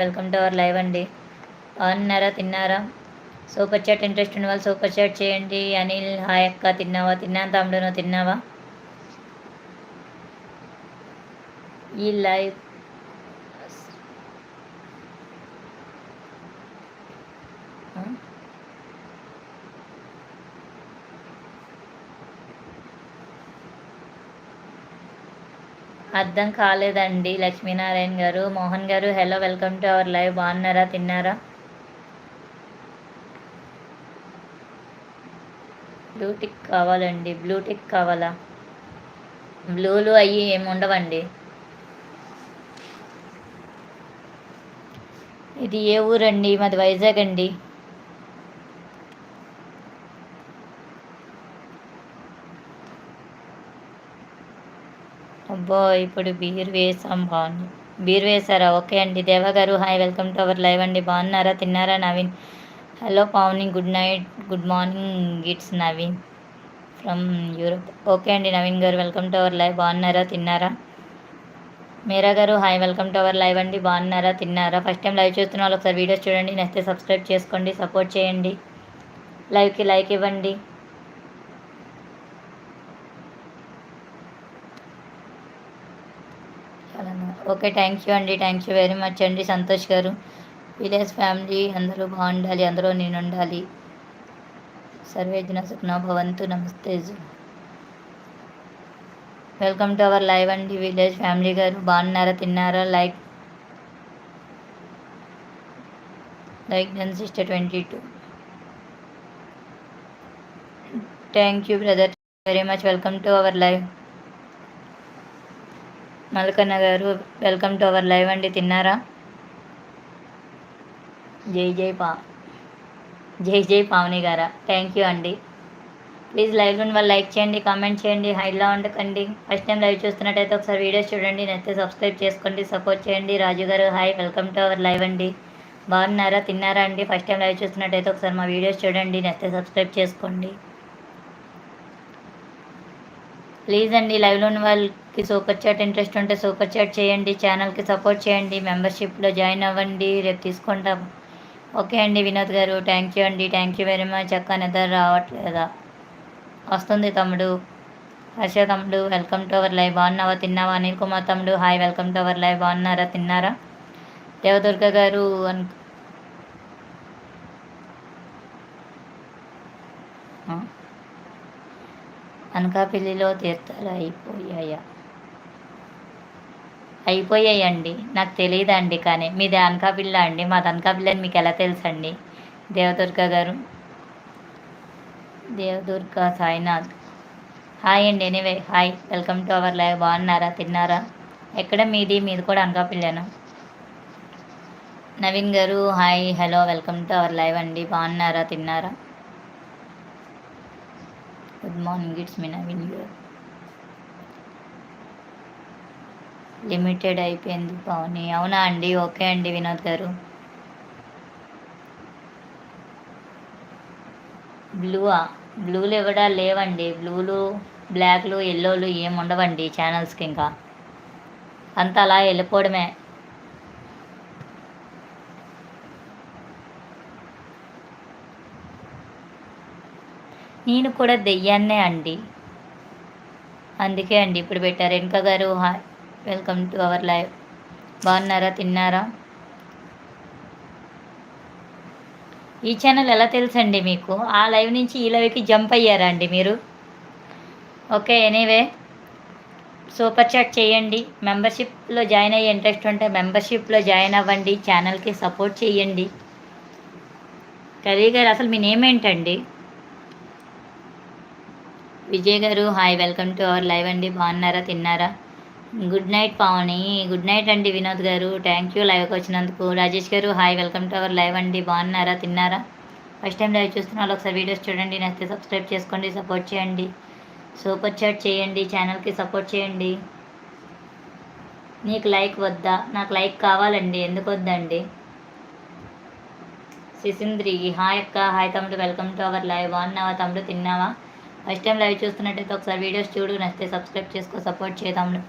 Welcome to our live అండి. బాగున్నారా? తిన్నారా? సూపర్ చాట్ ఇంట్రెస్ట్ ఉన్న వాళ్ళు సూపర్ చాట్ చేయండి. అనిల్ హాయ్ అక్క, తిన్నావా? తిన్నాను తమ్ముడు, నువ్వు తిన్నావా? ఈ లైవ్ అర్థం కాలేదండి. లక్ష్మీనారాయణ గారు, మోహన్ గారు hello, welcome to our live. బాగున్నారా? తిన్నారా? బ్లూటిక్ కావాలండి. బ్లూటిక్ కావాలా? బ్లూలు అయ్యి ఏమి ఉండవండి. ఇది ఏ ఊరండి? మాది వైజాగ్ అండి. అబ్బో, ఇప్పుడు బీర్ వేసాం. బాగుంది. బీర్ వేసారా? ఓకే అండి. దేవ గారు hi, welcome to our live అండి. బాగున్నారా? తిన్నారా? Naveen hello. Pavani good night, good morning. It's Naveen from Europe. Okay అండి నవీన్ గారు, వెల్కమ్ టు అవర్ లైవ్. బాగున్నారా? తిన్నారా? మీరా గారు hi, welcome to our live అండి. బాగున్నారా? తిన్నారా? ఫస్ట్ టైం లైవ్ చూస్తున్న వాళ్ళు ఒకసారి వీడియోస్ చూడండి, నచ్చితే సబ్స్క్రైబ్ చేసుకోండి, సపోర్ట్ చేయండి, లైవ్కి లైక్ ఇవ్వండి. ఓకే, థ్యాంక్ యూ అండి, థ్యాంక్ యూ వెరీ మచ్ అండి. సంతోష్ గారు విలేజ్ ఫ్యామిలీ అందరూ బాగుండాలి, అందరూ నేను ఉండాలి, సర్వేజన సుఖనా భవంతు. నమస్తే, వెల్కమ్ టు అవర్ లైవ్ అండి. విలేజ్ ఫ్యామిలీ గారు బాగున్నారా? తిన్నారా? Like done sister 22. Thank you brother very much. Welcome to our live. Malkanna గారు వెల్కమ్ టు అవర్ లైవ్ అండి. తిన్నారా? జై జై పావని గారా? థ్యాంక్ యూ అండి. ప్లీజ్ లైవ్ ఉన్న వాళ్ళు లైక్ చేయండి, కామెంట్ చేయండి, హైడ్లా ఉండకండి. ఫస్ట్ టైం లైవ్ చూస్తున్నట్టయితే ఒకసారి వీడియోస్ చూడండి, నచ్చితే సబ్స్క్రైబ్ చేసుకోండి, సపోర్ట్ చేయండి. రాజు గారు hi, welcome to our live అండి. బాగున్నారా? తిన్నారా అండి? ఫస్ట్ టైం లైవ్ చూస్తున్నట్టయితే ఒకసారి మా వీడియోస్ చూడండి, నచ్చితే సబ్స్క్రైబ్ చేసుకోండి ప్లీజ్ అండి. లైవ్లో ఉన్న వాళ్ళకి సూపర్ చాట్ ఇంట్రెస్ట్ ఉంటే సూపర్ చాట్ చేయండి, ఛానల్కి సపోర్ట్ చేయండి, మెంబర్షిప్లో జాయిన్ అవ్వండి, రేపు తీసుకుంటాం. ఓకే అండి వినోద్ గారు థ్యాంక్ యూ అండి, థ్యాంక్ యూ వెరీ మచ్. అక్క నిద్ర రావట్లేదా? వస్తుంది తమ్ముడు. హర్ష తమ్ముడు వెల్కమ్ టు అవర్ లైవ్. బాగున్నావా? తిన్నావా? అనిల్ కుమార్ తమ్ముడు hi, welcome to our live. బాగున్నారా? తిన్నారా? దేవదుర్గ గారు అనకాపల్లిలో తీర్థాలు అయిపోయాయండి. నాకు తెలియదండి, కానీ మీది అనకాపల్లి అండి, మాది అనకాపల్లి అని మీకు ఎలా తెలుసండి? దేవదుర్గ గారు, దేవదుర్గ సాయినాథ్ హాయ్ అండి. Anyway hi, welcome to our live. బాగున్నారా? తిన్నారా? ఎక్కడ మీది కూడా అనకాపల్లినా? నవీన్ గారు hi, hello, welcome to our live అండి. బాగున్నారా? తిన్నారా? Good morning, it's me Naveen గారు. లిమిటెడ్ అయిపోయింది పావని. అవునా అండి? ఓకే అండి వినోద్ గారు. బ్లూలు ఇవ్వడా లేవండి. బ్లూలు, బ్లాక్లు, ఎల్లోలు ఏమి ఉండవండి ఛానల్స్కి. ఇంకా అంతా అలా వెళ్ళిపోవడమే. నేను కూడా దెయ్యాన్నే అండి, అందుకే అండి ఇప్పుడు పెట్టారు. వెనుక గారు hi, welcome to our live. బాగున్నారా? తిన్నారా? ఈ ఛానల్ ఎలా తెలుసండి మీకు? ఆ లైవ్ నుంచి ఈ లైవ్కి జంప్ అయ్యారా అండి మీరు? ఓకే, ఎనీవే సూపర్ చాట్ చేయండి, మెంబర్షిప్లో జాయిన్ అయ్యే ఇంట్రెస్ట్ ఉంటే మెంబర్షిప్లో జాయిన్ అవ్వండి, ఛానల్కి సపోర్ట్ చేయండి. కరీ గారు అసలు మీ నేమ్ ఏంటండి? విజయ్ గారు hi, welcome to our live అండి. బాగున్నారా? తిన్నారా? Good night Pavani. Good night అండి వినోద్ గారు, థ్యాంక్ యూ లైవ్కి వచ్చినందుకు. రాజేష్ గారు hi, welcome to our live అండి. బాగున్నారా? తిన్నారా? ఫస్ట్ టైం లైవ్ చూస్తున్న వాళ్ళు ఒకసారి వీడియోస్ చూడండి, నచ్చితే సబ్స్క్రైబ్ చేసుకోండి, సపోర్ట్ చేయండి, సూపర్ చాట్ చేయండి, ఛానల్కి సపోర్ట్ చేయండి. నీకు లైక్ వద్దా? నాకు లైక్ కావాలండి, ఎందుకు వద్దండి? సిసింద్రి హాయ్ అక్క, హాయ్ తమ్ముడు, వెల్కమ్ టు అవర్ లైవ్. బాగున్నావా తమ్ముడు? తిన్నావా? ఫస్ట్ టైం లైవ్ చూస్తున్నట్టయితే ఒకసారి వీడియోస్ చూడు, నచ్చితే సబ్స్క్రైబ్ చేసుకో, సపోర్ట్ చేయ తమ్ముడు.